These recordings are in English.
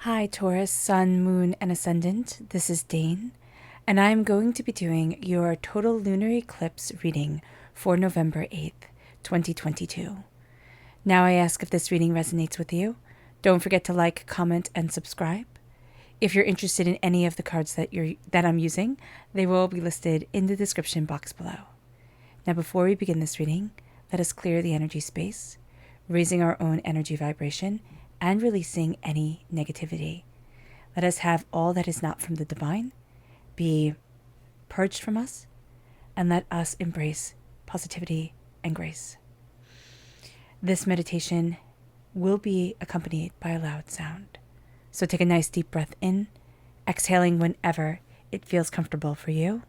Hi Taurus, Sun, Moon, and Ascendant. This is Dane, and I'm going to be doing your total lunar eclipse reading for November 8th, 2022. Now I ask if this reading resonates with you. Don't forget to like, comment, and subscribe. If you're interested in any of the cards that I'm using, they will be listed in the description box below. Now before we begin this reading, let us clear the energy space, raising our own energy vibration and releasing any negativity. Let us have all that is not from the divine be purged from us, and let us embrace positivity and grace. This meditation will be accompanied by a loud sound. So take a nice deep breath in, exhaling whenever it feels comfortable for you.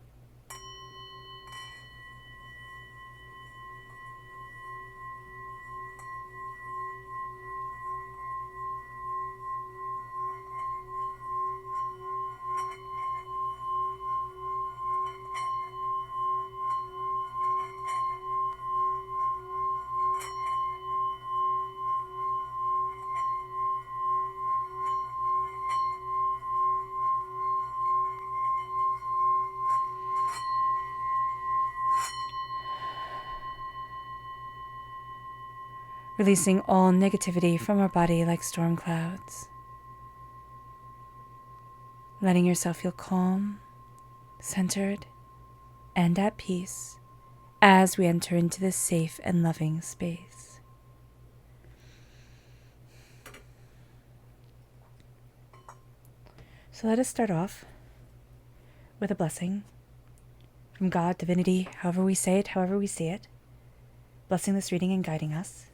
Releasing all negativity from our body like storm clouds. Letting yourself feel calm, centered, and at peace as we enter into this safe and loving space. So let us start off with a blessing from God, divinity, however we say it, however we see it, blessing this reading and guiding us.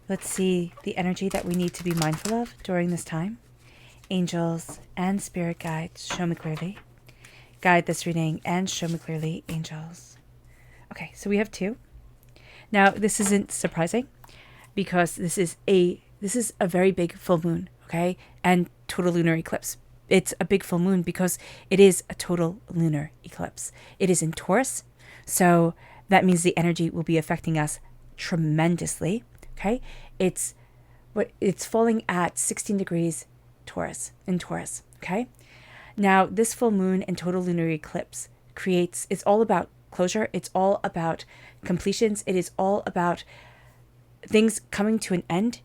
Let's see the energy that we need to be mindful of during this time. Angels and spirit guides, show me clearly. Guide this reading and show me clearly, angels. Okay, so we have two. Now, this isn't surprising because this is a very big full moon, okay? And total lunar eclipse. It's a big full moon because it is a total lunar eclipse. It is in Taurus, so that means the energy will be affecting us tremendously. Okay, it's falling at 16 degrees Taurus in Taurus. Okay, now this full moon and total lunar eclipse it's all about closure. It's all about completions. It is all about things coming to an end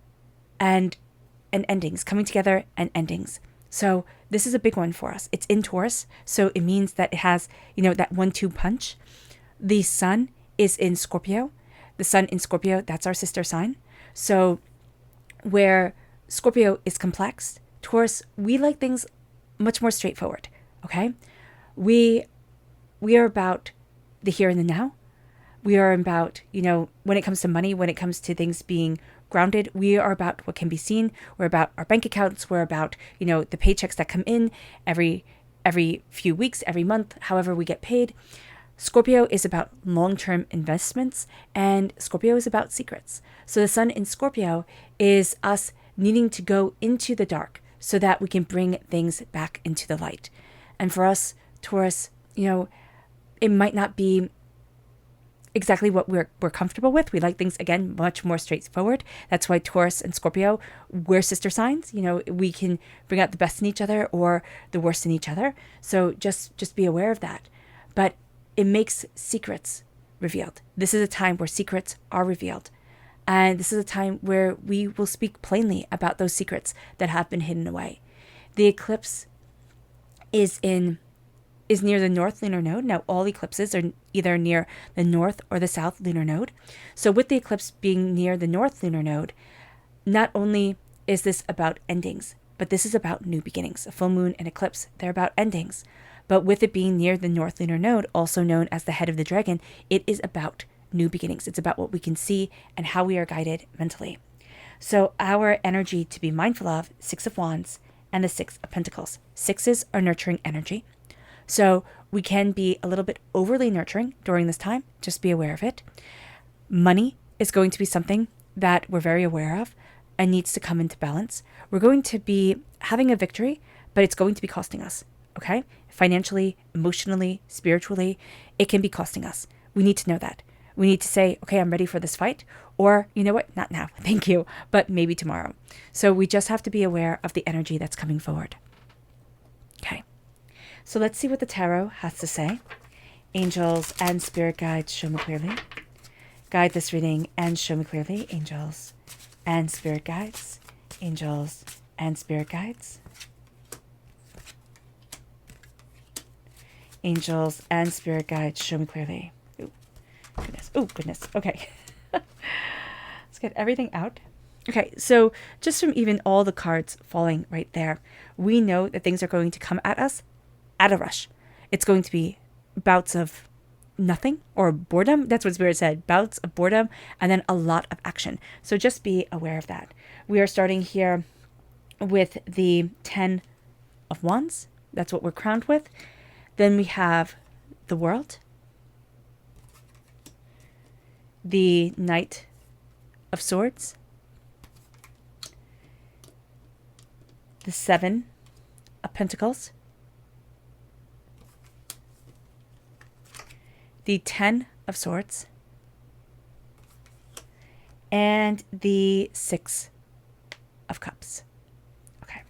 and endings, coming together and endings. So this is a big one for us. It's in Taurus, so it means that it has, that 1-2 punch. The sun is in Scorpio. The sun in Scorpio, that's our sister sign. So where Scorpio is complex, Taurus, we like things much more straightforward, okay? We are about the here and the now. We are about, when it comes to money, when it comes to things being grounded, we are about what can be seen. We're about our bank accounts. We're about, the paychecks that come in every few weeks, every month, however we get paid. Scorpio is about long-term investments, and Scorpio is about secrets. So the sun in Scorpio is us needing to go into the dark so that we can bring things back into the light. And for us, Taurus, it might not be exactly what we're comfortable with. We like things, again, much more straightforward. That's why Taurus and Scorpio, we're sister signs. We can bring out the best in each other or the worst in each other. So just be aware of that. But it makes secrets revealed. This is a time where secrets are revealed. And this is a time where we will speak plainly about those secrets that have been hidden away. The eclipse is near the north lunar node. Now, all eclipses are either near the north or the south lunar node. So with the eclipse being near the north lunar node, not only is this about endings, but this is about new beginnings. A full moon and eclipse, they're about endings. But with it being near the north lunar node, also known as the head of the dragon, it is about new beginnings. It's about what we can see and how we are guided mentally. So our energy to be mindful of, 6 of Wands and the 6 of Pentacles. Sixes are nurturing energy. So we can be a little bit overly nurturing during this time. Just be aware of it. Money is going to be something that we're very aware of and needs to come into balance. We're going to be having a victory, but it's going to be costing us. Okay? Financially, emotionally, spiritually, it can be costing us. We need to know that. We need to say, okay, I'm ready for this fight, Or, you know what? Not now. Thank you. But maybe tomorrow. So we just have to be aware of the energy that's coming forward. Okay. So let's see what the tarot has to say. Angels and spirit guides, show me clearly. Guide this reading and show me clearly. Angels and spirit guides. Angels and spirit guides. Angels and spirit guides, show me clearly. Ooh, goodness. Oh, goodness. Okay. Let's get everything out. Okay, so just from even all the cards falling right there, we know that things are going to come at us at a rush. It's going to be bouts of nothing or boredom. That's what Spirit said. Bouts of boredom and then a lot of action. So just be aware of that. We are starting here with the 10 of Wands. That's what we're crowned with. Then we have the World, the Knight of Swords, the 7 of Pentacles, the 10 of Swords, and the 6 of Cups. Okay.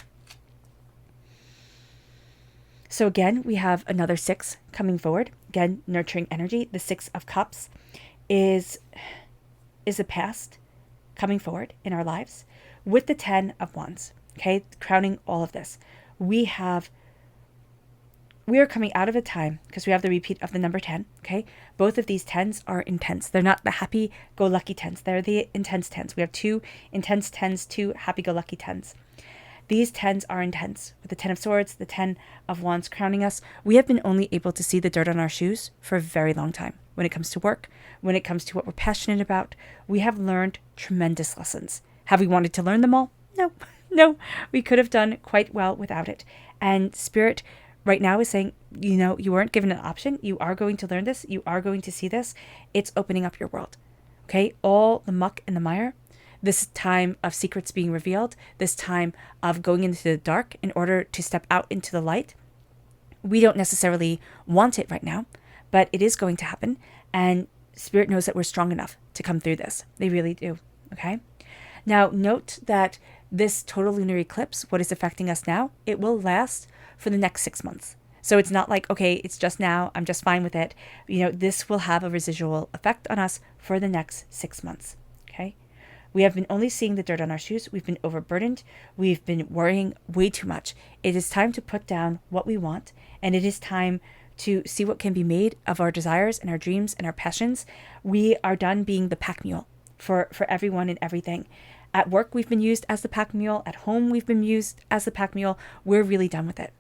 So again, we have another 6 coming forward. Again, nurturing energy. The 6 of Cups is a past coming forward in our lives with the 10 of Wands. Okay, crowning all of this. We are coming out of a time, because we have the repeat of the number 10, okay? Both of these 10s are intense. They're not the happy-go-lucky 10s. They're the intense 10s. We have 2 intense 10s, 2 happy-go-lucky 10s. These 10s are intense. With the 10 of Swords, the 10 of Wands crowning us, we have been only able to see the dirt on our shoes for a very long time. When it comes to work, when it comes to what we're passionate about, we have learned tremendous lessons. Have we wanted to learn them all? No. No, we could have done quite well without it. And Spirit right now is saying, you know, you weren't given an option. You are going to learn this. You are going to see this. It's opening up your world. Okay? All the muck and the mire, this time of secrets being revealed, this time of going into the dark in order to step out into the light. We don't necessarily want it right now, but it is going to happen. And Spirit knows that we're strong enough to come through this. They really do. Okay? Now, note that this total lunar eclipse, what is affecting us now, it will last for the next 6 months. So it's not like, okay, it's just now, I'm just fine with it. You know, this will have a residual effect on us for the next 6 months. Okay? We have been only seeing the dirt on our shoes. We've been overburdened. We've been worrying way too much. It is time to put down what we want, and it is time to see what can be made of our desires and our dreams and our passions. We are done being the pack mule for everyone and everything. At work, we've been used as the pack mule. At home, we've been used as the pack mule. We're really done with it.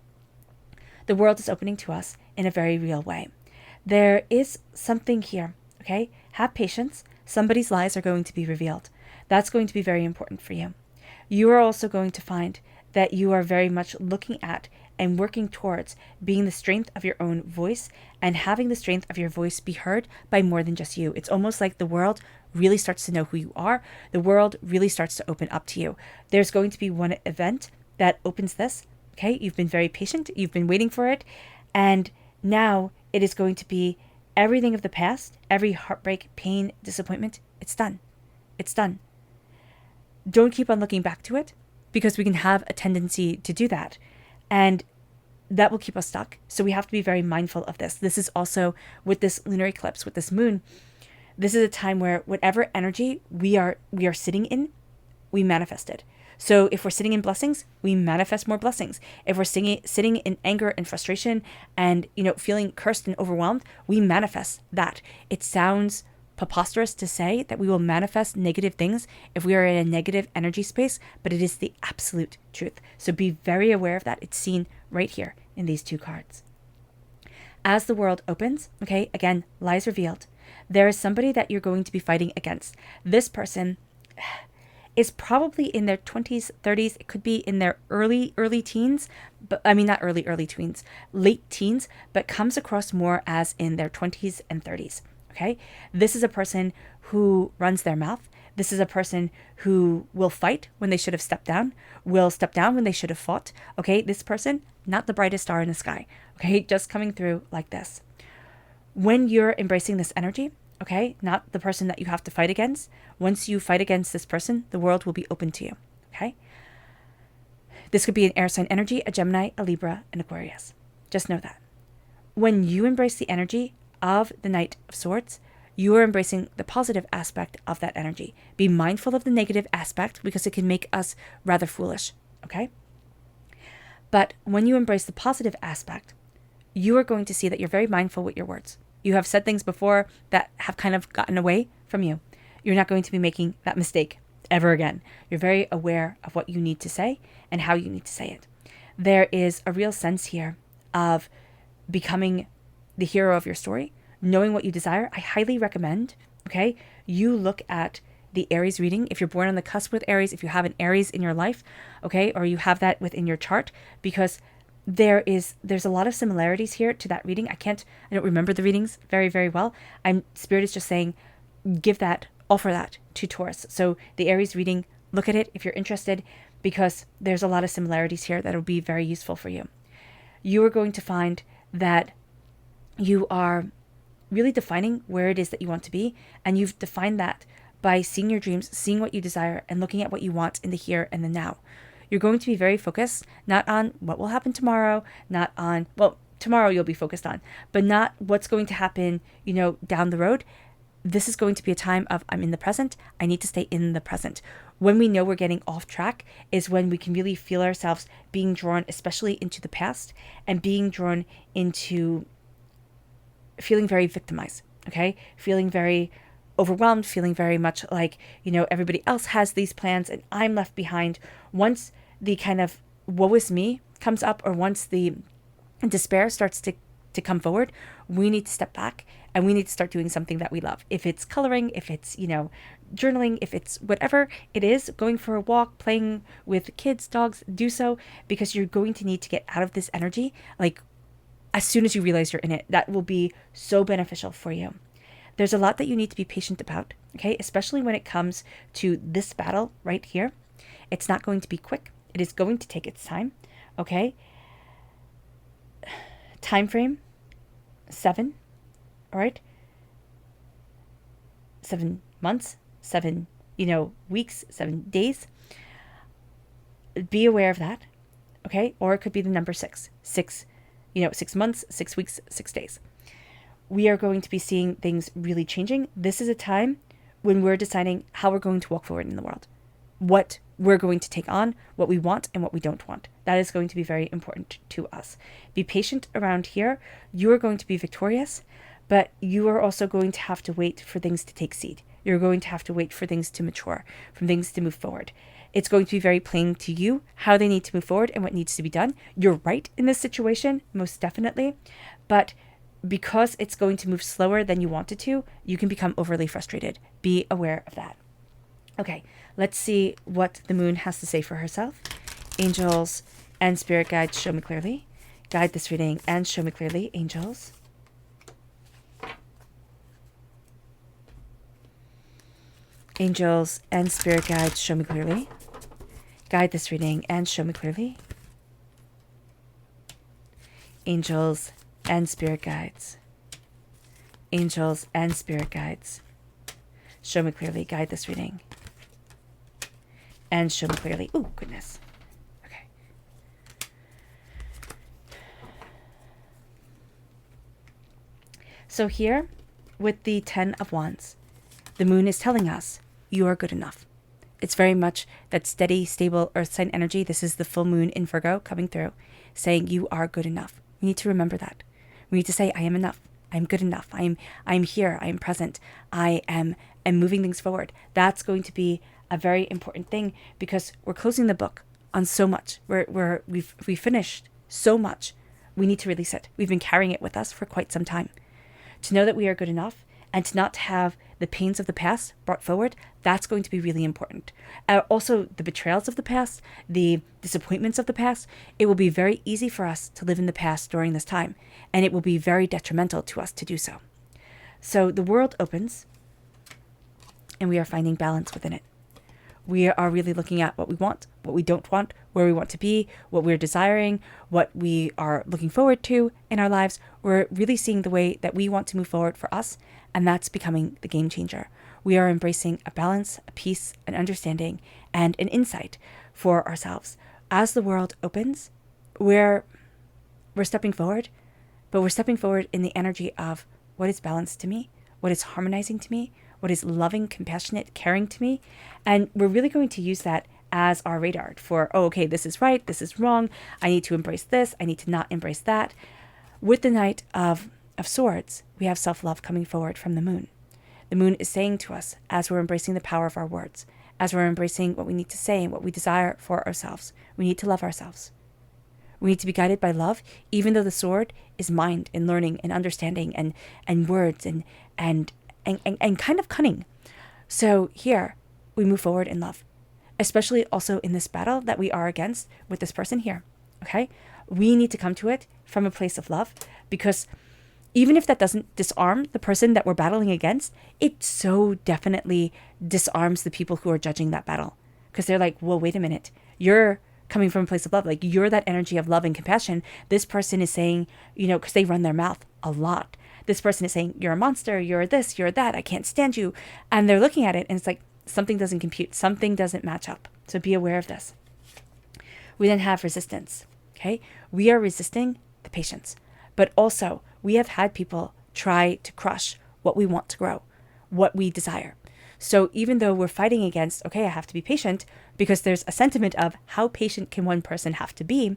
The world is opening to us in a very real way. There is something here, okay? Have patience. Somebody's lies are going to be revealed. That's going to be very important for you. You are also going to find that you are very much looking at and working towards being the strength of your own voice and having the strength of your voice be heard by more than just you. It's almost like the world really starts to know who you are. The world really starts to open up to you. There's going to be one event that opens this. Okay, you've been very patient. You've been waiting for it. And now it is going to be everything of the past, every heartbreak, pain, disappointment. It's done. It's done. Don't keep on looking back to it, because we can have a tendency to do that. And that will keep us stuck. So we have to be very mindful of this. This is also with this lunar eclipse, with this moon. This is a time where whatever energy we are sitting in, we manifest it. So if we're sitting in blessings, we manifest more blessings. If we're sitting in anger and frustration and, feeling cursed and overwhelmed, we manifest that. It sounds preposterous to say that we will manifest negative things if we are in a negative energy space, but it is the absolute truth. So be very aware of that. It's seen right here in these two cards. As the world opens, okay, again, lies revealed. There is somebody that you're going to be fighting against. This person is probably in their 20s, 30s. It could be in their early teens, but I mean, not early tweens, late teens, but comes across more as in their 20s and 30s. Okay, this is a person who runs their mouth. This is a person who will fight when they should have stepped down, will step down when they should have fought. Okay, this person, not the brightest star in the sky. Okay, just coming through like this. When you're embracing this energy, okay? Not the person that you have to fight against. Once you fight against this person, the world will be open to you, okay? This could be an air sign energy, a Gemini, a Libra, an Aquarius. Just know that. When you embrace the energy of the Knight of Swords, you are embracing the positive aspect of that energy. Be mindful of the negative aspect because it can make us rather foolish, okay? But when you embrace the positive aspect, you are going to see that you're very mindful with your words. You have said things before that have kind of gotten away from you. You're not going to be making that mistake ever again. You're very aware of what you need to say and how you need to say it. There is a real sense here of becoming the hero of your story, knowing what you desire. I highly recommend, okay, you look at the Aries reading. If you're born on the cusp with Aries, if you have an Aries in your life, okay, or you have that within your chart, because there's a lot of similarities here to that reading. I don't remember the readings very, very well. Spirit is just saying, offer that to Taurus. So the Aries reading, look at it if you're interested, because there's a lot of similarities here that will be very useful for you. You are going to find that you are really defining where it is that you want to be, and you've defined that by seeing your dreams, seeing what you desire, and looking at what you want in the here and the now. You're going to be very focused, not on what will happen tomorrow, not on, well, tomorrow you'll be focused on, but not what's going to happen, down the road. This is going to be a time of, I'm in the present. I need to stay in the present. When we know we're getting off track is when we can really feel ourselves being drawn, especially into the past, and being drawn into feeling very victimized, okay? Feeling very overwhelmed, feeling very much like, everybody else has these plans and I'm left behind. Once the kind of woe is me comes up, or once the despair starts to come forward, we need to step back and we need to start doing something that we love. If it's coloring, if it's, journaling, if it's whatever it is, going for a walk, playing with kids, dogs, do so, because you're going to need to get out of this energy. Like, as soon as you realize you're in it, that will be so beneficial for you. There's a lot that you need to be patient about, okay? Especially when it comes to this battle right here. It's not going to be quick. It is going to take its time, okay? Time frame, 7, all right? 7 months, 7, weeks, 7 days. Be aware of that, okay? Or it could be the number 6. 6 months, 6 weeks, 6 days. We are going to be seeing things really changing. This is a time when we're deciding how we're going to walk forward in the world, what we're going to take on, what we want and what we don't want. That is going to be very important to us. Be patient around here. You are going to be victorious, but you are also going to have to wait for things to take seed. You're going to have to wait for things to mature, for things to move forward. It's going to be very plain to you how they need to move forward and what needs to be done. You're right in this situation, most definitely, but because it's going to move slower than you want it to, you can become overly frustrated. Be aware of that. Okay, let's see what the moon has to say for herself. Angels and spirit guides, show me clearly. Guide this reading and show me clearly, angels. Angels and spirit guides, show me clearly. Guide this reading and show me clearly. Angels and spirit guides. Angels and spirit guides, show me clearly. Guide this reading and show me clearly. Oh, goodness. Okay. So here, with the 10 of Wands, the moon is telling us you are good enough. It's very much that steady, stable earth sign energy. This is the full moon in Virgo coming through, saying you are good enough. We need to remember that. We need to say, I am enough. I'm good enough. I'm here. I am present. I am moving things forward. That's going to be a very important thing because we're closing the book on so much. We've finished so much. We need to release it. We've been carrying it with us for quite some time. To know that we are good enough and to not have the pains of the past brought forward, that's going to be really important. Also, the betrayals of the past, the disappointments of the past, it will be very easy for us to live in the past during this time, and it will be very detrimental to us to do so. So the world opens, and we are finding balance within it. We are really looking at what we want, what we don't want, where we want to be, what we're desiring, what we are looking forward to in our lives. We're really seeing the way that we want to move forward for us, and that's becoming the game changer. We are embracing a balance, a peace, an understanding, and an insight for ourselves. As the world opens, we're stepping forward, but we're stepping forward in the energy of what is balanced to me, what is harmonizing to me, what is loving, compassionate, caring to me. And we're really going to use that as our radar for, oh, okay, this is right, this is wrong, I need to embrace this, I need to not embrace that. With the Knight of Swords, we have self-love coming forward from the moon. The moon is saying to us, as we're embracing the power of our words, as we're embracing what we need to say and what we desire for ourselves, we need to love ourselves. We need to be guided by love, even though the sword is mind and learning and understanding and words and kind of cunning. So here, we move forward in love, especially also in this battle that we are against with this person here, okay? We need to come to it from a place of love, because even if that doesn't disarm the person that we're battling against, it so definitely disarms the people who are judging that battle. Because they're like, well, wait a minute, you're coming from a place of love. Like, you're that energy of love and compassion. This person is saying, because they run their mouth a lot. This person is saying, you're a monster, you're this, you're that, I can't stand you. And they're looking at it and it's like, something doesn't compute, something doesn't match up. So be aware of this. We then have resistance, okay? We are resisting the patience, but also we have had people try to crush what we want to grow, what we desire. So even though we're fighting against, okay, I have to be patient, because there's a sentiment of how patient can one person have to be,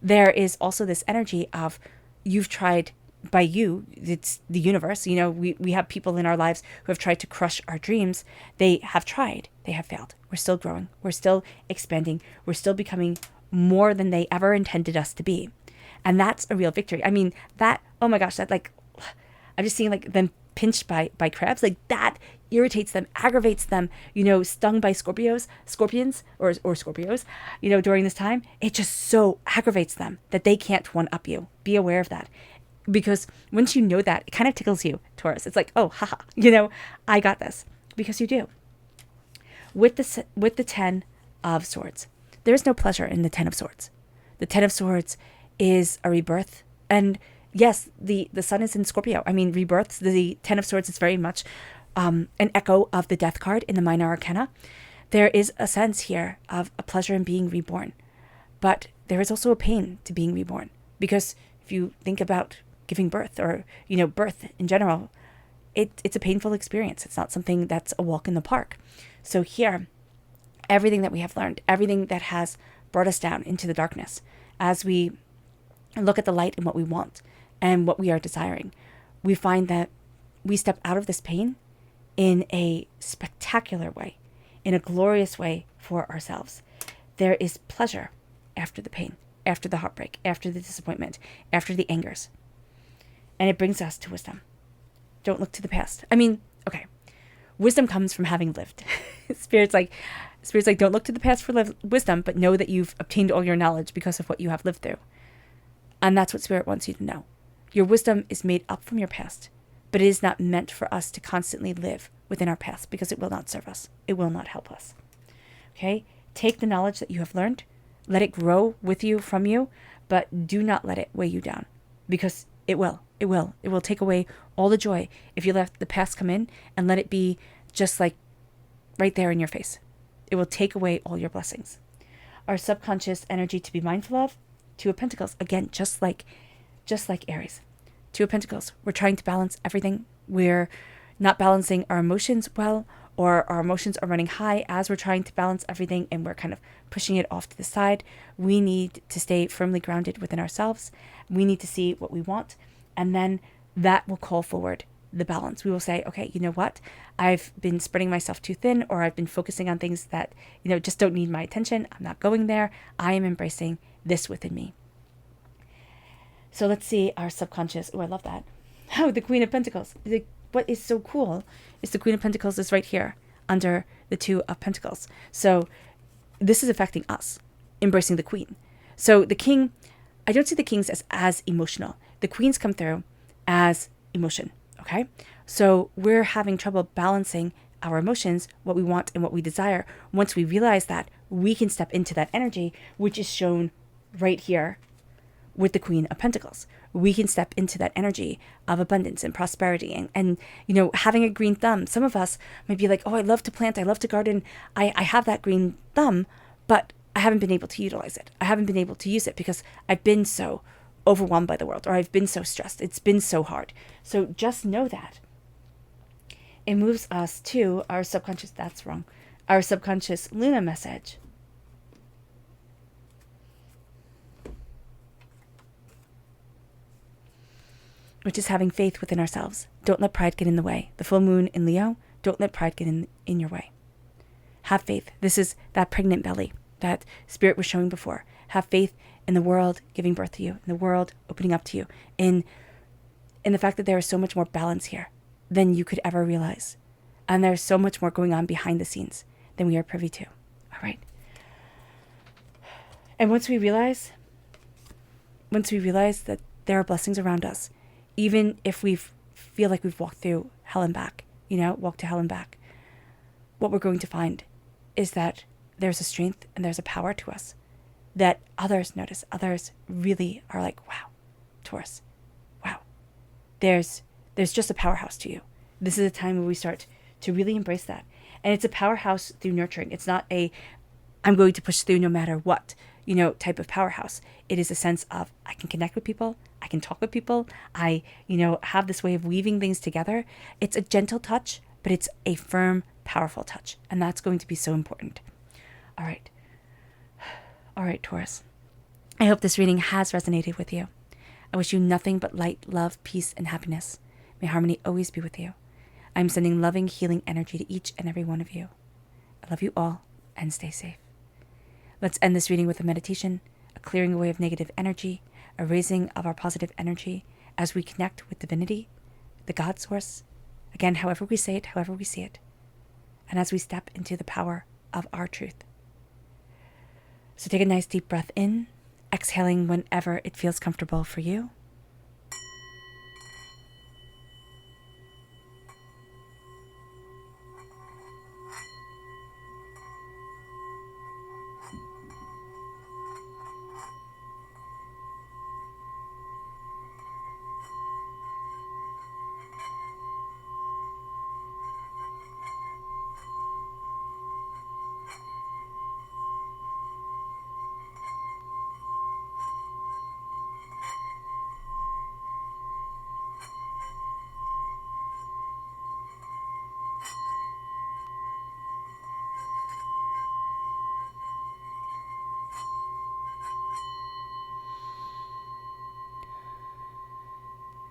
there is also this energy of you've tried, by you, it's the universe. We have people in our lives who have tried to crush our dreams. They have tried, they have failed. We're still growing, we're still expanding, we're still becoming more than they ever intended us to be. And that's a real victory. I mean, that, oh my gosh, that, like, I'm just seeing like them pinched by crabs, like that irritates them, aggravates them, stung by scorpions or Scorpios, during this time. It just so aggravates them that they can't one up you. Be aware of that. Because once you know that, it kind of tickles you, Taurus. It's like, oh, haha, I got this, because you do. With the 10 of Swords, there's no pleasure in the 10 of Swords. The 10 of Swords is a rebirth. And yes, the sun is in Scorpio. I mean, rebirths, the 10 of Swords is very much an echo of the Death card in the Minor Arcana. There is a sense here of a pleasure in being reborn. But there is also a pain to being reborn. Because if you think about giving birth, or, birth in general, it's a painful experience. It's not something that's a walk in the park. So here, everything that we have learned, everything that has brought us down into the darkness, as we look at the light and what we want and what we are desiring, we find that we step out of this pain in a spectacular way, in a glorious way for ourselves. There is pleasure after the pain, after the heartbreak, after the disappointment, after the angers. And it brings us to wisdom. Don't look to the past. I mean, okay, wisdom comes from having lived. Spirit's like, don't look to the past for wisdom, but know that you've obtained all your knowledge because of what you have lived through. And that's what Spirit wants you to know. Your wisdom is made up from your past, but it is not meant for us to constantly live within our past, because it will not serve us. It will not help us. Okay? Take the knowledge that you have learned, let it grow with you, from you, but do not let it weigh you down, because it will. It will take away all the joy if you let the past come in and let it be just like right there in your face. It will take away all your blessings. Our subconscious energy to be mindful of, Two of Pentacles, again, just like Aries. Two of Pentacles, we're trying to balance everything. We're not balancing our emotions well, or our emotions are running high as we're trying to balance everything and we're kind of pushing it off to the side. We need to stay firmly grounded within ourselves. We need to see what we want, and then that will call forward the balance. We will say, okay, you know what? I've been spreading myself too thin, or I've been focusing on things that, just don't need my attention. I'm not going there. I am embracing this within me. So let's see our subconscious. Oh, I love that. Oh, the Queen of Pentacles. What is so cool is the Queen of Pentacles is right here under the Two of Pentacles. So this is affecting us, embracing the Queen. So the King, I don't see the Kings as emotional. The Queens come through as emotion, okay? So we're having trouble balancing our emotions, what we want and what we desire, once we realize that, we can step into that energy, which is shown right here with the Queen of Pentacles. We can step into that energy of abundance and prosperity and having a green thumb. Some of us might be like, oh, I love to plant, I love to garden. I have that green thumb, but I haven't been able to utilize it. I haven't been able to use it because I've been so overwhelmed by the world, or I've been so stressed. It's been so hard. So just know that it moves us to our subconscious. That's wrong. Our subconscious Luna message. Which is having faith within ourselves. Don't let pride get in the way. The full moon in Leo, don't let pride get in your way. Have faith. This is that pregnant belly that Spirit was showing before. Have faith in the world giving birth to you, in the world opening up to you, in the fact that there is so much more balance here than you could ever realize. And there's so much more going on behind the scenes than we are privy to. All right. And once we realize that there are blessings around us, even if we feel like we've walked through hell and back, walked to hell and back, what we're going to find is that there's a strength and there's a power to us that others notice. Others really are like, wow, Taurus, wow. There's just a powerhouse to you. This is a time where we start to really embrace that. And it's a powerhouse through nurturing. It's not I'm going to push through no matter what, type of powerhouse. It is a sense of, I can connect with people. I can talk with people. I, have this way of weaving things together. It's a gentle touch, but it's a firm, powerful touch. And that's going to be so important. All right. All right, Taurus. I hope this reading has resonated with you. I wish you nothing but light, love, peace, and happiness. May harmony always be with you. I'm sending loving, healing energy to each and every one of you. I love you all, and stay safe. Let's end this reading with a meditation, a clearing away of negative energy, a raising of our positive energy as we connect with divinity, the God source, again, however we say it, however we see it, and as we step into the power of our truth. So take a nice deep breath in, exhaling whenever it feels comfortable for you.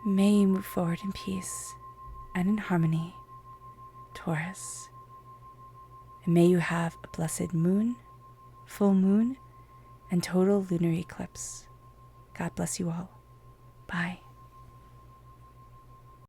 May you move forward in peace and in harmony, Taurus. And may you have a blessed moon, full moon, and total lunar eclipse. God bless you all. Bye.